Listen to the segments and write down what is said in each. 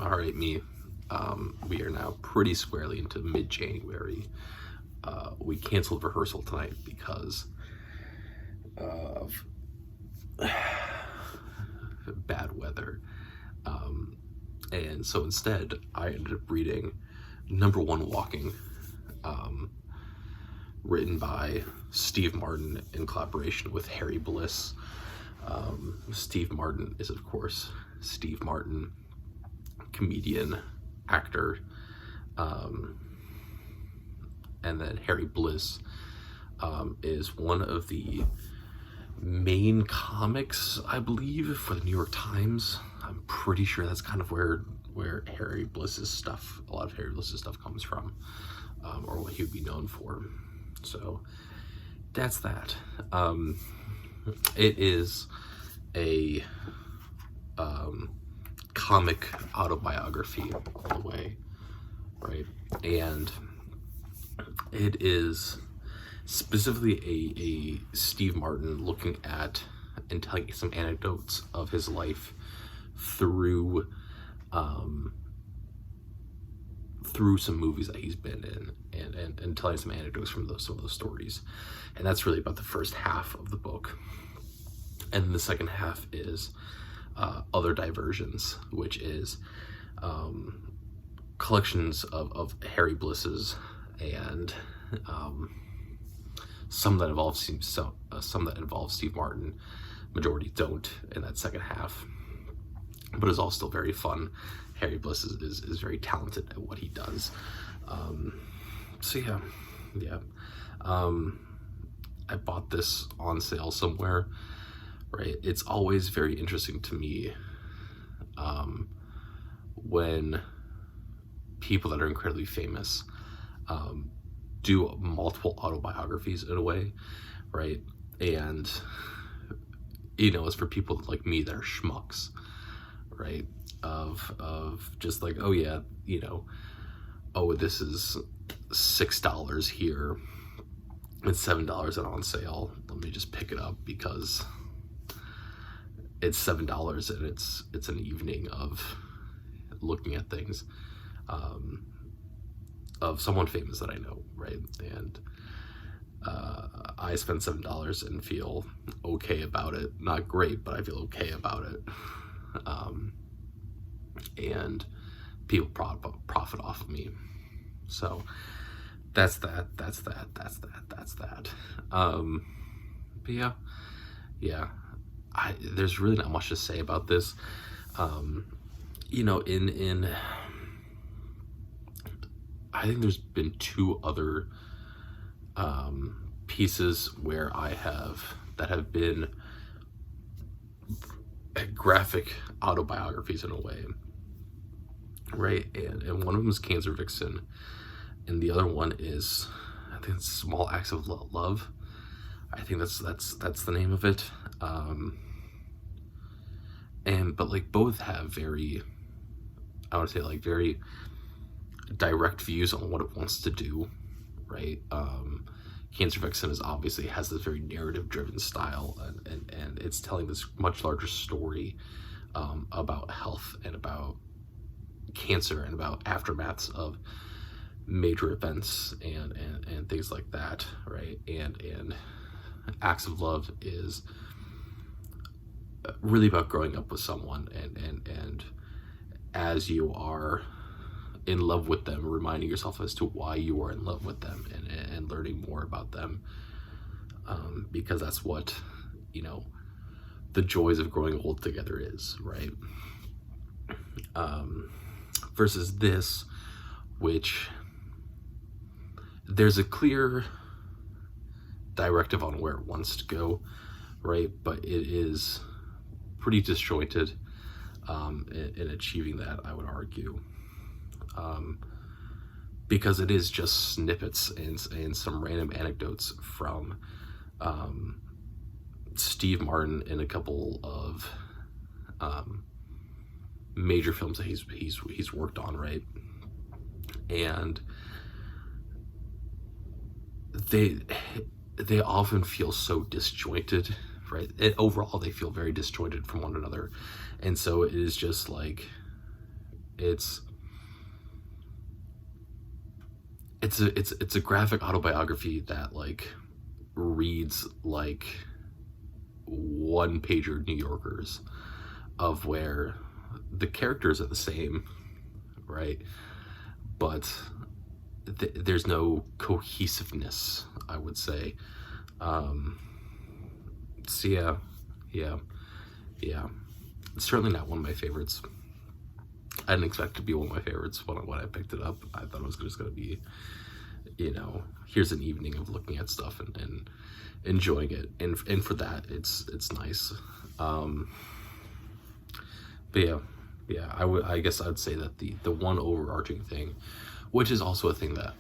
All right, me. We are now pretty squarely into mid-January. We canceled rehearsal tonight because of bad weather. And so instead, I ended up reading Number One Walking, written by Steve Martin in collaboration with Harry Bliss. Steve Martin is, of course, Steve Martin, comedian, actor, and then Harry Bliss is one of the main comics, I believe, for the New York Times. I'm pretty sure that's kind of where Harry Bliss's stuff, a lot of Harry Bliss's stuff comes from, or what he would be known for. So that's that. It is a comic autobiography all the way, right? And it is specifically a Steve Martin looking at and telling some anecdotes of his life through some movies that he's been in, and telling some anecdotes from some of those stories. And that's really about the first half of the book. And the second half is other diversions, which is collections of Harry Bliss's, and some that involve Steve Martin. Majority don't in that second half, but it's all still very fun. Harry Bliss is very talented at what he does. So yeah. I bought this on sale somewhere, right? It's always very interesting to me when people that are incredibly famous do multiple autobiographies in a way, right? And it's for people like me that are schmucks, right? Of just like, oh yeah, oh, this is $6 here, it's $7 and on sale, let me just pick it up because it's $7 and it's an evening of looking at things of someone famous that I know, right? And I spent $7 and feel okay about it. Not great, but I feel okay about it. And people profit off of me. So that's that. But yeah. There's really not much to say about this. I think there's been two other pieces where that have been graphic autobiographies in a way, right? And one of them is Cancer Vixen, and the other one is, I think it's Small Acts of Love. I think that's the name of it. But like both have very, I would say, like very direct views on what it wants to do, right? Cancer Vixen obviously has this very narrative driven style, and it's telling this much larger story about health and about cancer and about aftermaths of major events and things like that, right? And Acts of Love is really about growing up with someone, and as you are in love with them, reminding yourself as to why you are in love with them, and learning more about them, because that's what the joys of growing old together is, right? Versus this, which there's a clear directive on where it wants to go, right? But it is pretty disjointed in achieving that, I would argue. Because it is just snippets and some random anecdotes from Steve Martin in a couple of major films that he's worked on, right? And they often feel so disjointed, right? And overall, they feel very disjointed from one another, and so it is just like It's a graphic autobiography that like reads like one pager New Yorkers, of where the characters are the same, right? But there's no cohesiveness, I would say. So yeah. It's certainly not one of my favorites. I didn't expect it to be one of my favorites when I picked it up. I thought it was just going to be, here's an evening of looking at stuff and enjoying it. And for that, it's nice. But yeah, I guess I'd say that the one overarching thing, which is also a thing that,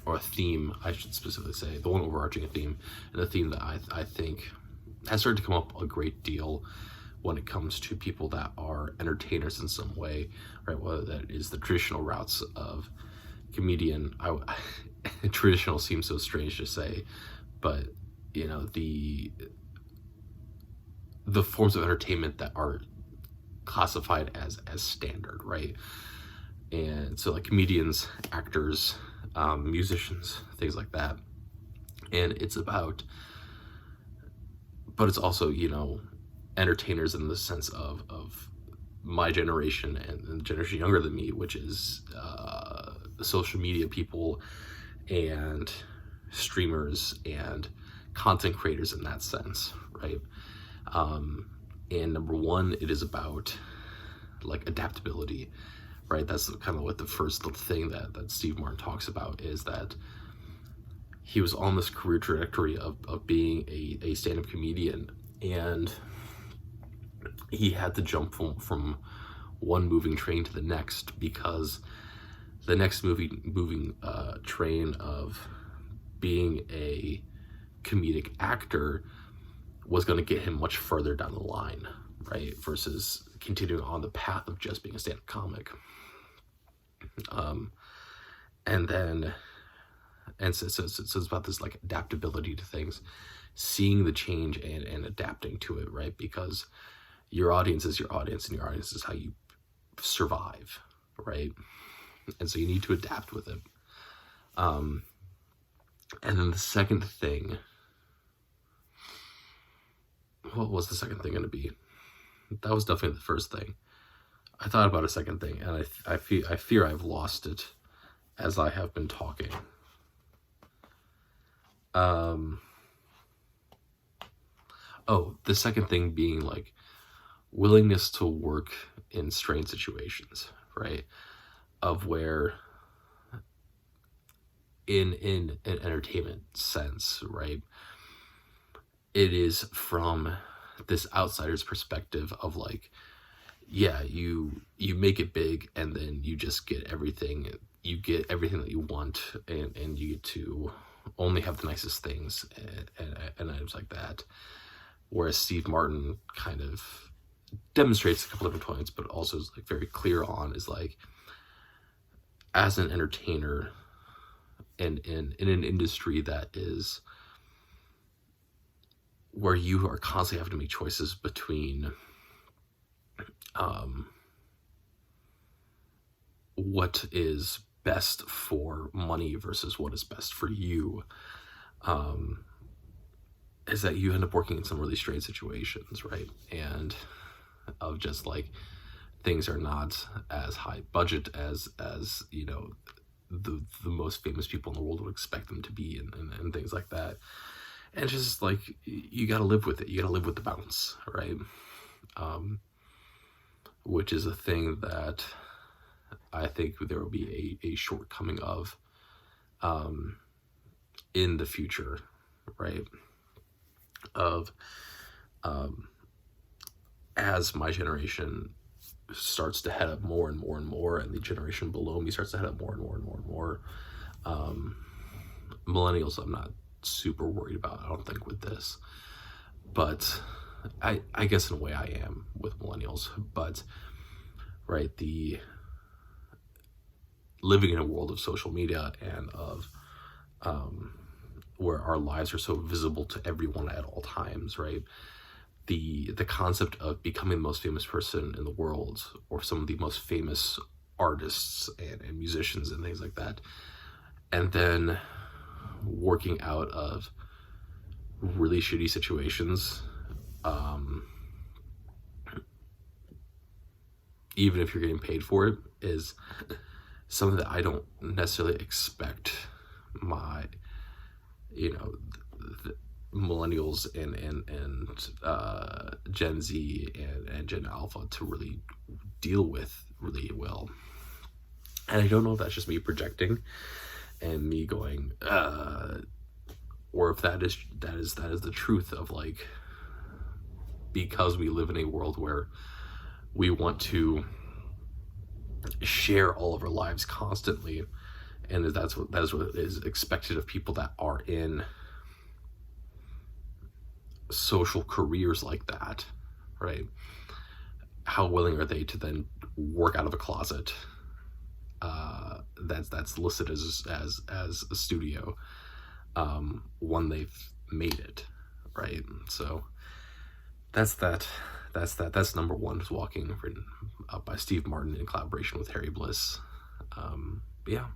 or a theme, I should specifically say, the one overarching theme, and a theme that I think has started to come up a great deal when it comes to people that are entertainers in some way, right? Whether that is the traditional routes of comedian. Traditional seems so strange to say, but the forms of entertainment that are classified as standard, right? And so like comedians, actors, musicians, things like that. And it's about, but it's also, entertainers in the sense of my generation and the generation younger than me, which is social media people and streamers and content creators in that sense, right? And number one, it is about like adaptability, right? That's kind of what the first thing that Steve Martin talks about, is that he was on this career trajectory of being a stand-up comedian, and he had to jump from one moving train to the next, because the next moving train of being a comedic actor was going to get him much further down the line, right? Versus continuing on the path of just being a stand-up comic. So it's about this like adaptability to things, seeing the change and adapting to it, right? Because your audience is your audience, and your audience is how you survive, right? And so you need to adapt with it. And then the second thing, what was the second thing going to be? That was definitely the first thing. I thought about a second thing, and I fear I've lost it as I have been talking. The second thing being like willingness to work in strange situations, right? Of where in an entertainment sense, right? It is from this outsider's perspective of like, yeah, you make it big, and then you just get everything. You get everything that you want, and you get to only have the nicest things and items like that. Whereas Steve Martin kind of demonstrates a couple different points, but also is like very clear on, is like, as an entertainer and in an industry that is where you are constantly having to make choices between what is best for money versus what is best for you, is that you end up working in some really strange situations, right? And of just like, things are not as high budget as the most famous people in the world would expect them to be, and things like that. And it's just like, you got to live with it. You got to live with the bounce, right? Which is a thing that I think there will be a shortcoming of in the future, right? Of as my generation starts to head up more and more and more, and the generation below me starts to head up more and more and more and more. Millennials, I'm not super worried about, I don't think, with this, but I guess in a way I am with millennials. But right, the living in a world of social media and of where our lives are so visible to everyone at all times, right? the concept of becoming the most famous person in the world, or some of the most famous artists and musicians and things like that, and then working out of really shitty situations, even if you're getting paid for it, is something that I don't necessarily expect my, the millennials and Gen Z and Gen Alpha to really deal with really well. And I don't know if that's just me projecting and me going, or if that is the truth of, like, because we live in a world where we want to share all of our lives constantly, and that is what is expected of people that are in social careers like that, right? How willing are they to then work out of a closet that's listed as a studio when they've made it, right? So that's number one, is Walking, written by Steve Martin in collaboration with Harry Bliss. Yeah.